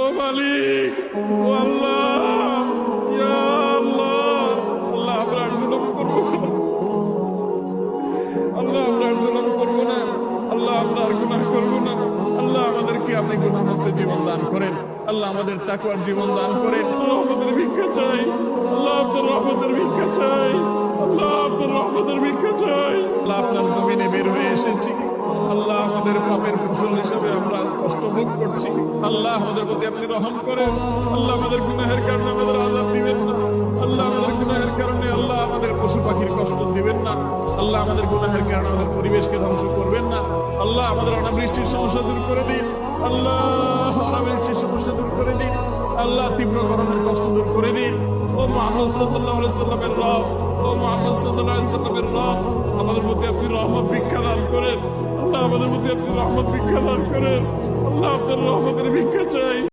ও মালিক, ও আল্লাহ, ইয়া আল্লাহ, আল্লাহ আমরা আর জুলুম করবো না, আল্লাহ আমরা আর জুলুম করবো না, আল্লাহ আমরা আর গুনাহ করবো না। আল্লাহ আমাদেরকে আপনি গুনাহমুক্ত জীবন দান করেন, আল্লাহ আমাদের তাকওয়ার জীবন দান করেন। রহমতের ভিক্ষা চাই, আল্লাহ আপনার রহমতের ভিক্ষা চাই, আল্লাহ আপনার রহমতের ভিক্ষা চাই। আল্লাহ আপনার জমিনে বের হয়ে এসেছি, আল্লাহ আমাদের পাপের ফসল হিসেবে আমরা আজ কষ্ট ভোগ করছি। আল্লাহ আমাদের প্রতি আপনি রহম করেন, আল্লাহ আমাদের গুনাহের কারণে আমাদের আযাব দিবেন না, আল্লাহ আমাদের গুনাহের কারণে আল্লাহ আমাদের পশু পাখির কষ্ট দিবেন না, আল্লাহ আমাদের গুনাহের কারণে আমাদের পরিবেশকে ধ্বংস করবেন না। আল্লাহ আমাদের অনাবৃষ্টির সমস্যা দূর করে দিন, আল্লাহ অনাবৃষ্টির সমস্যা দূর করে দিন, আল্লাহ তীব্র গরমের কষ্ট দূর করে দিন। ও মুহাম্মদ সাল্লাল্লাহু আলাইহি সাল্লামের রব, ও মুহাম্মদ সাল্লাল্লাহু আলাইহি সাল্লামের রব, আমাদের প্রতি আপনি রহমত ভিক্ষা দান করেন, আল্লাহ আমাদের প্রতি আপনি রহমত ভিক্ষা দান করেন, আল্লাহ আপনার রহমতের ভিক্ষা চাই।